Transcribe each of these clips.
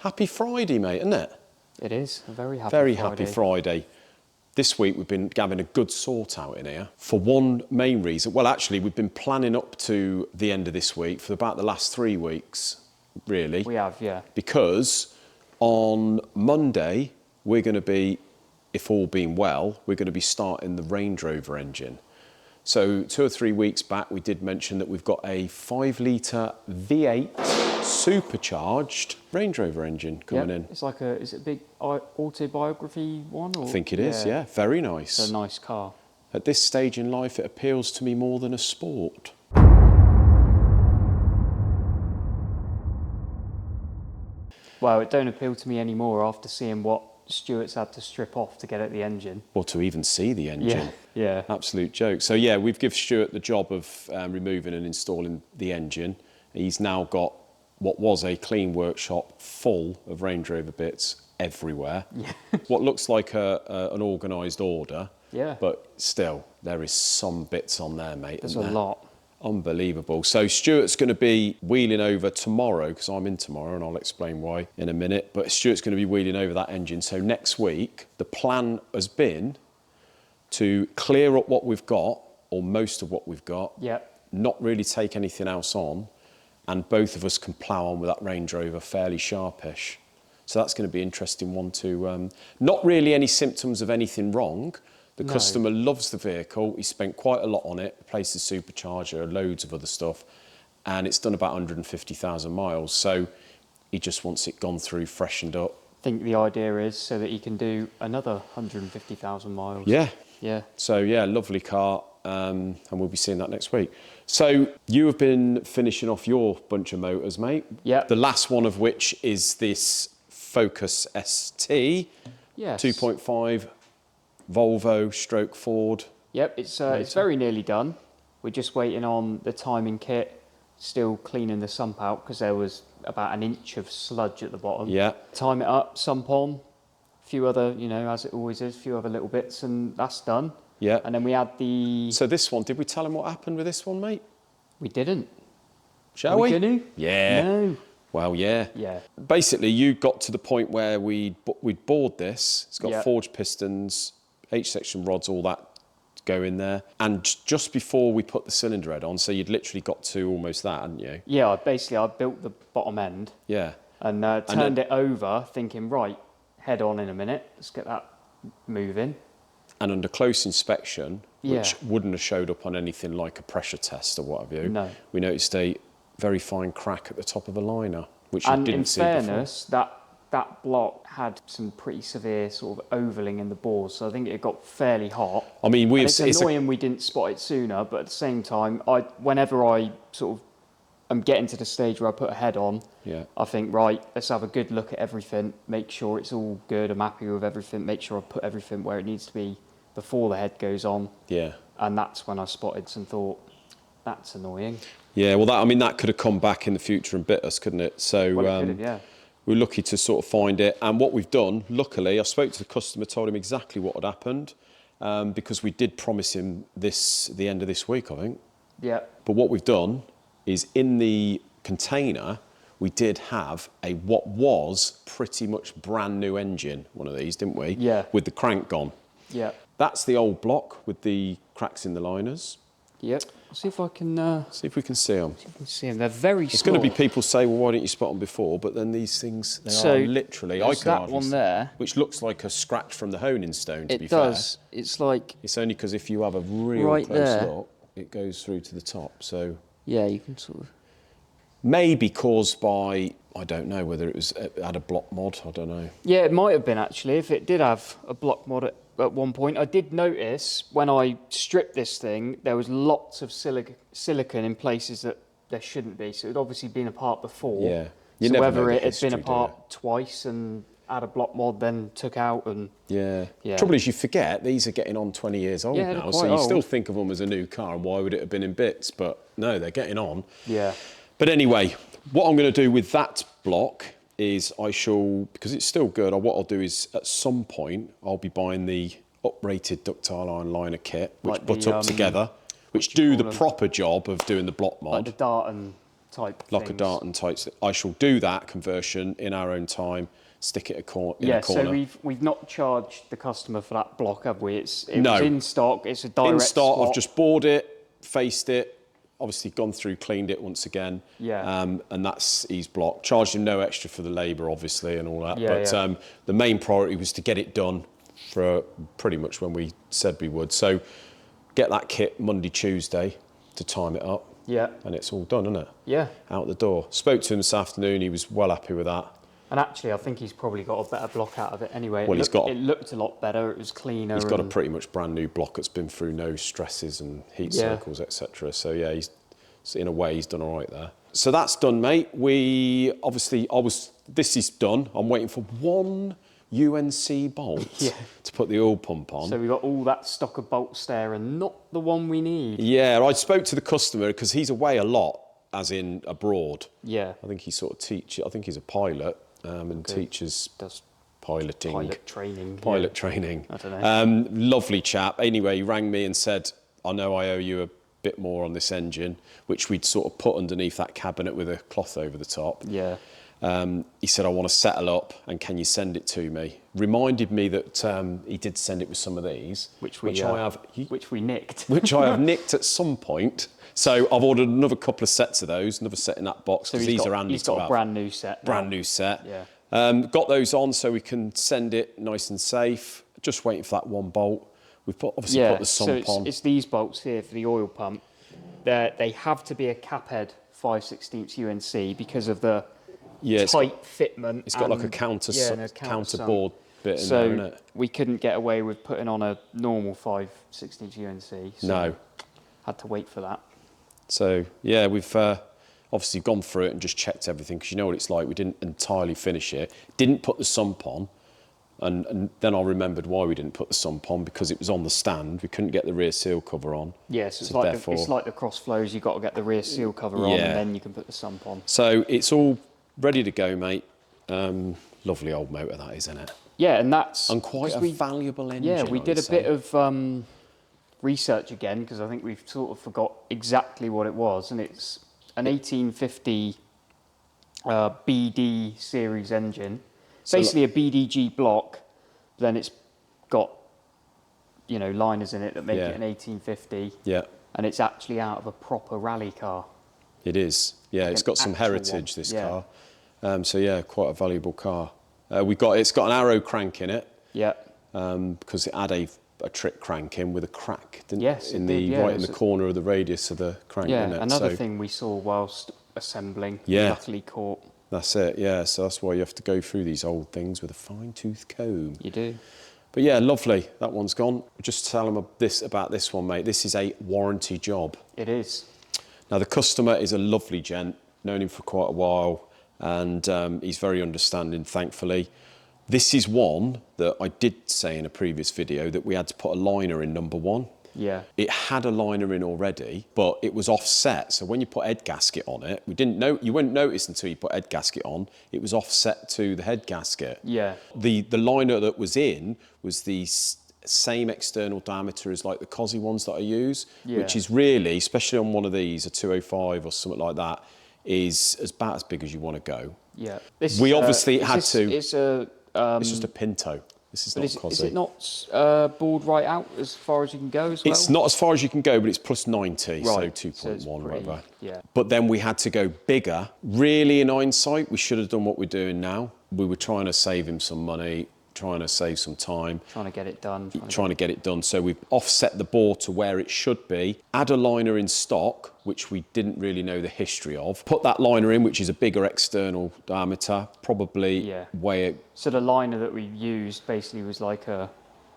Happy Friday, mate, isn't it? It is, a very happy Very Friday. happy Friday. This week we've been having a good sort out in here for one main reason. Well, actually, we've been planning up to the end of this week for about the last 3 weeks, really. We have, yeah. Because on Monday, we're going to be, if all being well, we're going to be starting the Range Rover engine. So 2 or 3 weeks back, we did mention that we've got a 5-litre V8 supercharged Range Rover engine coming in. It's like is it a big autobiography one? Or? I think it is, yeah. Very nice. It's a nice car. At this stage in life, it appeals to me more than a sport. Well, it don't appeal to me anymore after seeing what Stuart's had to strip off to get at the engine. Or to even see the engine. Yeah. Absolute joke. So yeah, we've given Stuart the job of removing and installing the engine. He's now got what was a clean workshop full of Range Rover bits everywhere. Yeah. What looks like an organised order. Yeah. But still, there is some bits on there, mate. There's a lot. Unbelievable. So Stuart's going to be wheeling over tomorrow, because I'm in tomorrow and I'll explain why in a minute, but Stuart's going to be wheeling over that engine. So next week, the plan has been to clear up what we've got, or most of what we've got, not really take anything else on, and both of us can plough on with that Range Rover fairly sharpish. So that's going to be an interesting one to... not really any symptoms of anything wrong. The customer loves the vehicle. He spent quite a lot on it, replaced the supercharger, loads of other stuff, and it's done about 150,000 miles. So he just wants it gone through, freshened up. I think the idea is so that he can do another 150,000 miles. Yeah. Yeah. So yeah, lovely car, and we'll be seeing that next week. So you have been finishing off your bunch of motors, mate. Yeah. The last one of which is this Focus ST. Yes. 2.5 Volvo stroke Ford. Yep, it's very nearly done. We're just waiting on the timing kit, still cleaning the sump out because there was about an inch of sludge at the bottom. Yeah. Time it up, sump on, a few other, as it always is, a few other little bits, and that's done. Yeah. And then we had the... So this one, did we tell him what happened with this one, mate? We didn't. Shall we? Gonna? Yeah. No. Well, yeah. Yeah. Basically, you got to the point where we'd bored this. It's got forged pistons, H-section rods, all that to go in there. And just before we put the cylinder head on, so you'd literally got to almost that, hadn't you? Yeah, I built the bottom end. Yeah. And turned it over, thinking, right, head on in a minute. Let's get that moving. And under close inspection, which wouldn't have showed up on anything like a pressure test or what have you, we noticed a very fine crack at the top of the liner, which you didn't see before. And in fairness, that block had some pretty severe sort of ovaling in the bores, so I think it got fairly hot. I mean, it's annoying we didn't spot it sooner, but at the same time, whenever I sort of am getting to the stage where I put a head on, I think, right, let's have a good look at everything, make sure it's all good, I'm happy with everything, make sure I put everything where it needs to be before the head goes on. Yeah. And that's when I spotted and thought, that's annoying. Yeah, well, that could have come back in the future and bit us, couldn't it? So well, it could have, we're lucky to sort of find it. And what we've done, luckily, I spoke to the customer, told him exactly what had happened, because we did promise him the end of this week, I think. Yeah. But what we've done is in the container, we did have what was pretty much brand new engine, one of these, didn't we? Yeah. With the crank gone. Yeah. That's the old block with the cracks in the liners. Yep. See if I can... see if we can see them. See if we can see them. They're very small. It's going to be people say, well, why didn't you spot them before? But then these things, they are literally... There's that one there. Which looks like a scratch from the honing stone, to be fair. It does. It's like... It's only because if you have a real close look, it goes through to the top, so... Yeah, you can sort of... Maybe caused by... I don't know whether it had a block mod, I don't know. Yeah, it might have been, actually, if it did have a block mod at one point. I did notice when I stripped this thing, there was lots of silicon in places that there shouldn't be. So it had obviously been apart before. Yeah. So whether it had been apart twice and had a block mod, then took out and... Yeah. Trouble is, you forget, these are getting on 20 years old now. So you still think of them as a new car, and why would it have been in bits? But no, they're getting on. Yeah. But anyway, what I'm going to do with that block is because it's still good, what I'll do is at some point I'll be buying the uprated ductile iron liner kit, which butt up together, which do the proper job of doing the block mod. Like the dart and type Like a things. Darton type. I shall do that conversion in our own time, stick it in a corner. Yeah, so we've not charged the customer for that block, have we? It No. was in stock, it's a direct In stock, swap. I've just bought it, faced it, obviously gone through, cleaned it once again. Yeah. And that's his block. Charged him no extra for the labour, obviously, and all that. Yeah, But yeah. the main priority was to get it done for pretty much when we said we would. So get that kit Monday, Tuesday to time it up. Yeah. And it's all done, isn't it? Yeah. Out the door. Spoke to him this afternoon, he was well happy with that. And actually, I think he's probably got a better block out of it anyway. Well, it looked a lot better, it was cleaner. He's got a pretty much brand new block that's been through no stresses and heat cycles, etc. So yeah, in a way, he's done all right there. So that's done, mate. This is done. I'm waiting for one UNC bolt to put the oil pump on. So we got all that stock of bolts there and not the one we need. Yeah, I spoke to the customer because he's away a lot, as in abroad. Yeah. I think he sort of teaches, I think he's a pilot and teaches Does piloting. pilot training. Pilot training. I don't know. Lovely chap. Anyway, he rang me and said, I know I owe you a bit more on this engine, which we'd sort of put underneath that cabinet with a cloth over the top. Yeah. He said, I want to settle up and can you send it to me? Reminded me that he did send it with some of these, which we nicked. which I have nicked at some point. So I've ordered another couple of sets of those, another set in that box, because these are handy to have. He's got a brand new set. Brand new set. Yeah. Got those on so we can send it nice and safe. Just waiting for that one bolt. We've obviously put the sump on. It's these bolts here for the oil pump. They have to be a cap head 5/16 UNC because of the tight fitment. It's got like a counterboard bit in there, isn't it? We couldn't get away with putting on a normal 5/16 UNC. So no. Had to wait for that. So, yeah, we've obviously gone through it and just checked everything, because you know what it's like. We didn't entirely finish it. Didn't put the sump on. And then I remembered why we didn't put the sump on, because it was on the stand. We couldn't get the rear seal cover on. Yes, it's like the cross flows. You've got to get the rear seal cover on, and then you can put the sump on. So it's all ready to go, mate. Lovely old motor that is, isn't it? Yeah, and that's... And quite a valuable engine, yeah, we did a bit of research again, because I think we've sort of forgot exactly what it was, and it's an 1850 BD series engine. Basically a BDG block, then it's got, liners in it that make it an 1850. Yeah. And it's actually out of a proper rally car. It is. Yeah, it's got some heritage, this car. So yeah, quite a valuable car. It's got an arrow crank in it. Yeah. Because it had a trick crank in with a crack, didn't it? In the corner of the radius of the crank. Yeah, didn't it? another thing we saw whilst assembling. Yeah. Luckily caught. That's it, yeah. So that's why you have to go through these old things with a fine-tooth comb. You do. But yeah, lovely. That one's gone. Just tell them about this one, mate. This is a warranty job. It is. Now, the customer is a lovely gent. Known him for quite a while. And he's very understanding, thankfully. This is one that I did say in a previous video that we had to put a liner in number one. Yeah. It had a liner in already, but it was offset. So when you put head gasket on it, you wouldn't notice until you put head gasket on, it was offset to the head gasket. Yeah. The liner that was in was the same external diameter as like the Cosy ones that I use, which is really, especially on one of these, a 205 or something like that, is about as big as you want to go. Yeah. It's just a Pinto. This is not Cosy. Is it not bored right out as far as you can go as well? It's not as far as you can go, but it's plus 90, right. so 2.1 or whatever. Yeah. But then we had to go bigger. Really, in hindsight, we should have done what we're doing now. We were trying to save him some money, trying to save some time. Trying to get it done. Trying to get it done. So we've offset the bore to where it should be, add a liner in stock, which we didn't really know the history of. Put that liner in, which is a bigger external diameter, probably weigh it. So the liner that we used basically was it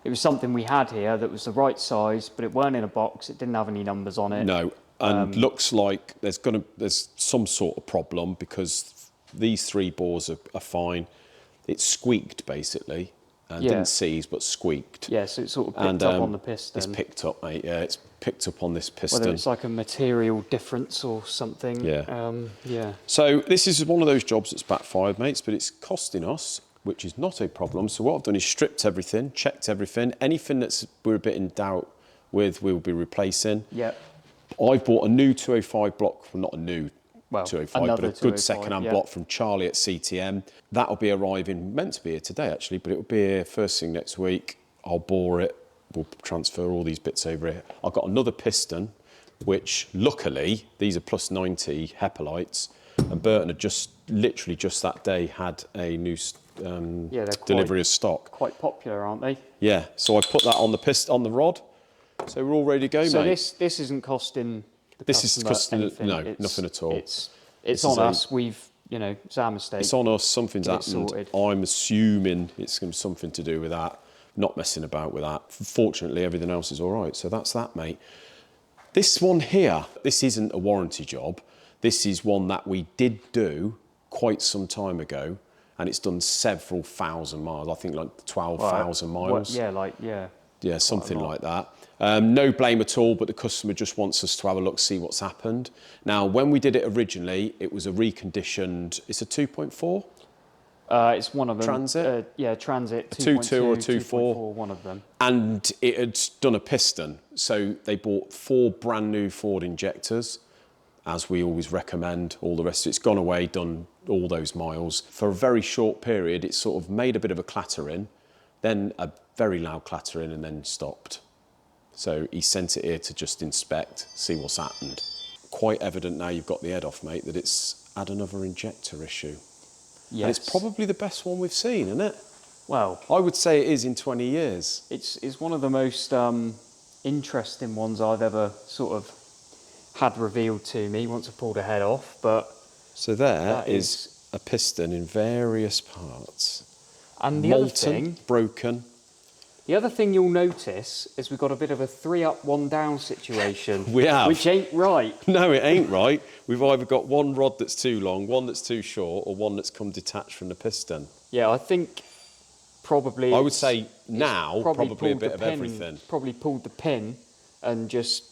was something we had here that was the right size, but it weren't in a box, it didn't have any numbers on it. No, and looks like there's some sort of problem, because these three bores are fine. It squeaked, basically. Didn't seize, but squeaked. Yeah, so it sort of picked up on the piston. It's picked up, mate, yeah. It's picked up on this piston. Whether it's like a material difference or something. Yeah. So this is one of those jobs that's backfired, mates, but it's costing us, which is not a problem. So what I've done is stripped everything, checked everything. Anything we're a bit in doubt with, we'll be replacing. Yeah. I've bought a new 205 block, well, not a new, well, 205, but a good 205, second-hand block from Charlie at CTM. That'll be arriving, meant to be here today actually, but it'll be here first thing next week. I'll bore it. We'll transfer all these bits over here. I've got another piston, which luckily, these are plus 90 Hepalites, and Burton had literally just that day had a new delivery of stock. Quite popular, aren't they? Yeah, so I put that on the rod, so we're all ready to go, so mate. So this isn't costing the This is costing anything. No, nothing at all. It's on us. It's our mistake. It's on us. Something's happened. I'm assuming it's going to be something to do with that. Not messing about with that. Fortunately, everything else is all right. So that's that, mate. This one here, this isn't a warranty job. This is one that we did do quite some time ago, and it's done several thousand miles. I think like 12,000 miles. Yeah, something like that. No blame at all, but the customer just wants us to have a look, see what's happened. Now, when we did it originally, it was a reconditioned, it's a 2.4? It's one of them. Transit? Transit. A 2.2 or a 2.4. One of them. And it had done a piston. So they bought 4 brand new Ford injectors, as we always recommend. All the rest of it's gone away, done all those miles. For a very short period, it sort of made a bit of a clattering, then a very loud clattering, and then stopped. So he sent it here to just inspect, see what's happened. Quite evident now you've got the head off, mate, that it's had another injector issue. Yes. And it's probably the best one we've seen, isn't it? Well, I would say it is in 20 years. It's one of the most interesting ones I've ever sort of had revealed to me once I pulled a head off. But so there is a piston in various parts. And the molten, other thing, broken. The other thing you'll notice is we've got a bit of a 3 up, 1 down situation. We have. Which ain't right. No, it ain't right. We've either got one rod that's too long, one that's too short, or one that's come detached from the piston. Yeah, I think probably... I would say now, probably a bit of everything. Probably pulled the pin and just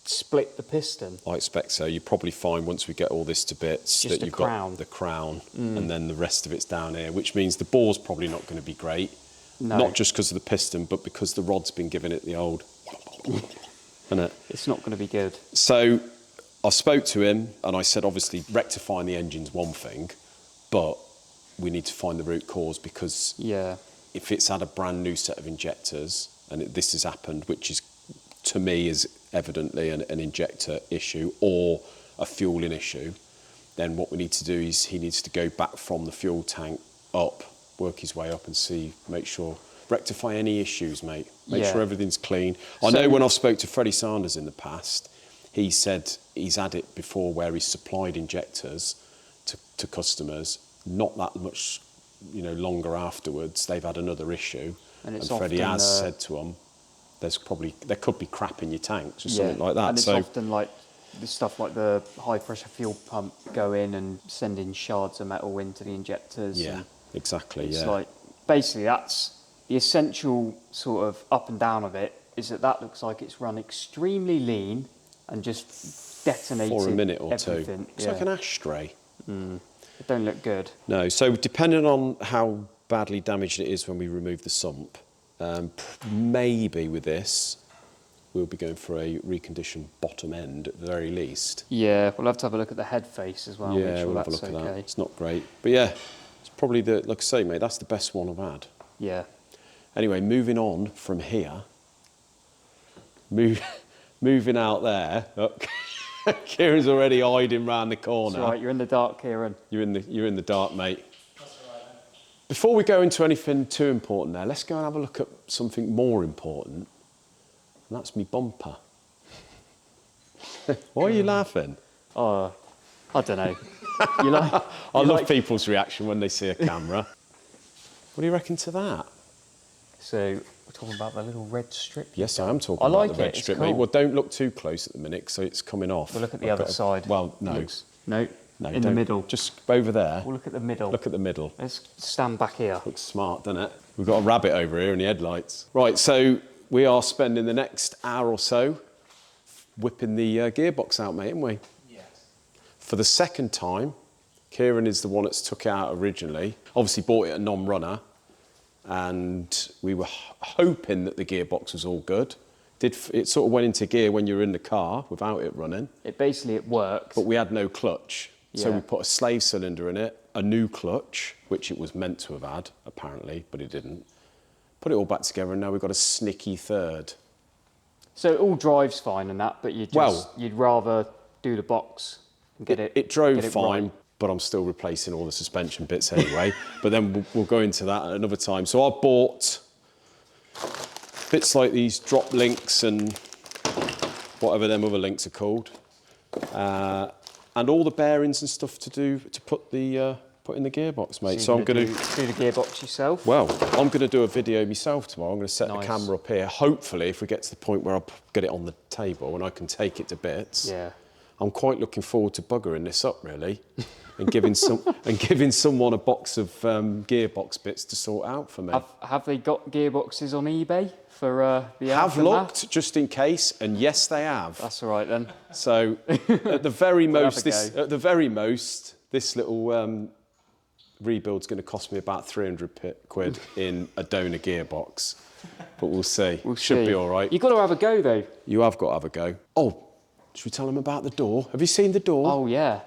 split the piston. I expect so. You probably find once we get all this to bits that you've got the crown and then the rest of it's down here, which means the bore's probably not going to be great. No. Not just because of the piston, but because the rod's been giving it the old... Isn't it? It's not going to be good. So I spoke to him and I said, obviously, rectifying the engine's one thing, but we need to find the root cause because if it's had a brand new set of injectors and this has happened, which is, to me, is evidently an injector issue or a fueling issue, then what we need to do is he needs to go back from the fuel tank up, work his way up and make sure, rectify any issues, mate. Make sure everything's clean. I know when I've spoke to Freddie Sanders in the past, he said he's had it before where he's supplied injectors to customers, not that much, longer afterwards, they've had another issue. And Freddie has said to them, there could be crap in your tanks or something like that. And it's often like the stuff like the high pressure fuel pump go in and sending shards of metal into the injectors. Yeah. Exactly, it's like, basically that's the essential sort of up and down of it, is that looks like it's run extremely lean and just detonated for a minute or everything. Two. It's like an ashtray. It don't look good. No, so depending on how badly damaged it is when we remove the sump, maybe with this, we'll be going for a reconditioned bottom end at the very least. Yeah, we'll have to have a look at the head face as well. Yeah, we'll have a look at that. It's not great. But yeah, it's probably like I say, mate, that's the best one I've had. Yeah. Anyway, moving on from here. Moving out there. Look, Kieran's already hiding round the corner. That's right, you're in the dark, Kieran. You're in the dark, mate. That's all right, then. Before we go into anything too important there, let's go and have a look at something more important. And that's me bumper. Why are you laughing? I don't know. You like? I love people's reaction when they see a camera. What do you reckon to that? So we're talking about the little red strip. Yes, I am talking about the red strip, mate. Well, don't look too close at the minute, so it's coming off. We'll look at the other side. Well, no. No, in the middle. Just over there. We'll look at the middle. Look at the middle. Let's stand back here. Looks smart, doesn't it? We've got a rabbit over here in the headlights. Right, so we are spending the next hour or so whipping the gearbox out, mate, aren't we? Yes. For the second time, Kieran is the one that's took it out originally. Obviously bought it a non-runner, and we were hoping that the gearbox was all good. It sort of went into gear when you were in the car without it running. It worked. But we had no clutch. So we put a slave cylinder in it, a new clutch, which it was meant to have had, apparently, but it didn't. Put it all back together, and now we've got a snicky third. So it all drives fine and that, but you'd rather do the box and get it. It drove get it fine, right. but I'm still replacing all the suspension bits anyway. But then we'll go into that at another time. So I bought bits like these drop links and whatever them other links are called, and all the bearings and stuff to put in the gearbox, mate. So I'm going to do the gearbox yourself. Well, I'm going to do a video myself tomorrow. I'm going to set the camera up here. Hopefully, if we get to the point where I get it on the table and I can take it to bits. Yeah. I'm quite looking forward to buggering this up, really, and giving someone a box of gearbox bits to sort out for me. Have they got gearboxes on eBay for the Have looked just in case, and yes, they have. That's all right then. So at the very most, this little rebuild's going to cost me about 300 quid in a donor gearbox, but we'll see. Should be all right. You've got to have a go though. You have got to have a go. Oh, should we tell them about the door? Have you seen the door? Oh yeah.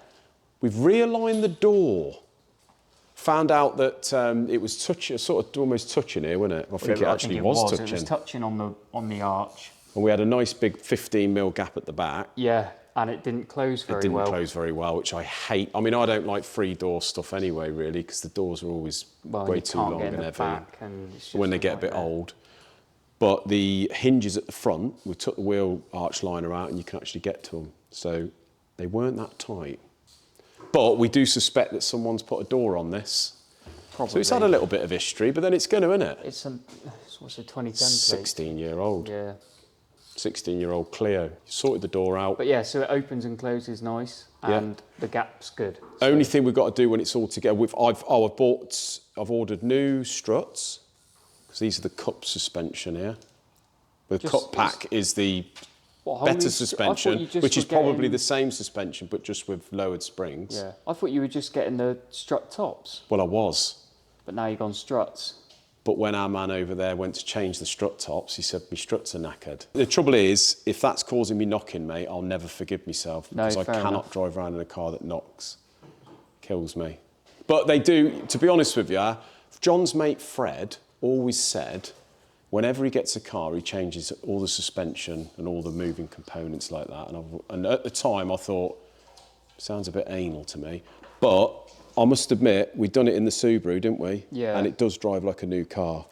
We've realigned the door. Found out that it was sort of almost touching here, wasn't it? I think it actually was touching. It was touching on the arch. And we had a nice big 15mm gap at the back. Yeah. And it didn't close very well. It didn't close very well, which I hate. I mean, I don't like free door stuff anyway, really, because the doors are always way too long and heavy when they get a bit old. But the hinges at the front, we took the wheel arch liner out and you can actually get to them. So they weren't that tight. But we do suspect that someone's put a door on this. Probably. So it's had a little bit of history, but then it's going to, isn't it? It's what's a 2010 plate? 16-year-old. Yeah. 16-year-old Clio. You sorted the door out. But yeah, so it opens and closes nice, and the gap's good. Only thing we've got to do when it's all together, I've ordered new struts, because these are the cup suspension here. The cup pack is the better suspension, which is probably the same suspension, but just with lowered springs. Yeah, I thought you were just getting the strut tops. Well, I was. But now you've gone struts. But when our man over there went to change the strut tops, he said, "My struts are knackered." The trouble is, if that's causing me knocking, mate, I'll never forgive myself, because I cannot drive around in a car that knocks. Kills me. But they do, to be honest with you, John's mate Fred always said, whenever he gets a car, he changes all the suspension and all the moving components like that. And at the time, I thought, sounds a bit anal to me. But I must admit, we'd done it in the Subaru, didn't we? Yeah. And it does drive like a new car.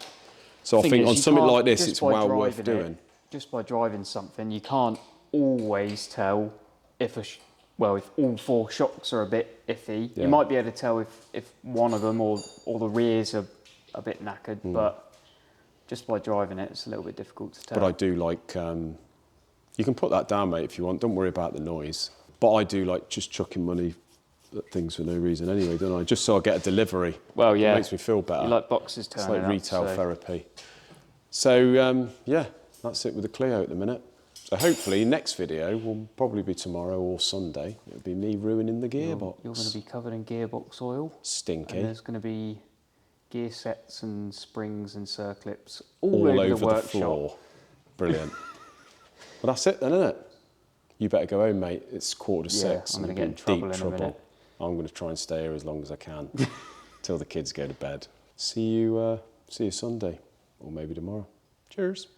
So I think on something like this, it's well worth doing. Just by driving something, you can't always tell if all four shocks are a bit iffy. Yeah. You might be able to tell if one of them or the rears are a bit knackered, but just by driving it, it's a little bit difficult to tell. But I do like, you can put that down, mate, if you want. Don't worry about the noise. But I do like just chucking money at things for no reason anyway, don't I? Just so I get a delivery. Well, yeah. It makes me feel better. You like boxes turning It's like retail therapy. So, yeah, that's it with the Clio at the minute. So hopefully next video will probably be tomorrow or Sunday. It'll be me ruining the gearbox. You're going to be covered in gearbox oil. Stinky. And there's going to be gear sets and springs and circlips all over the workshop. Floor. Brilliant. Well, that's it then, isn't it? You better go home, mate. It's 5:45. Yeah, I'm going to get in trouble in a minute. I'm going to try and stay here as long as I can till the kids go to bed. See you Sunday, or maybe tomorrow. Cheers.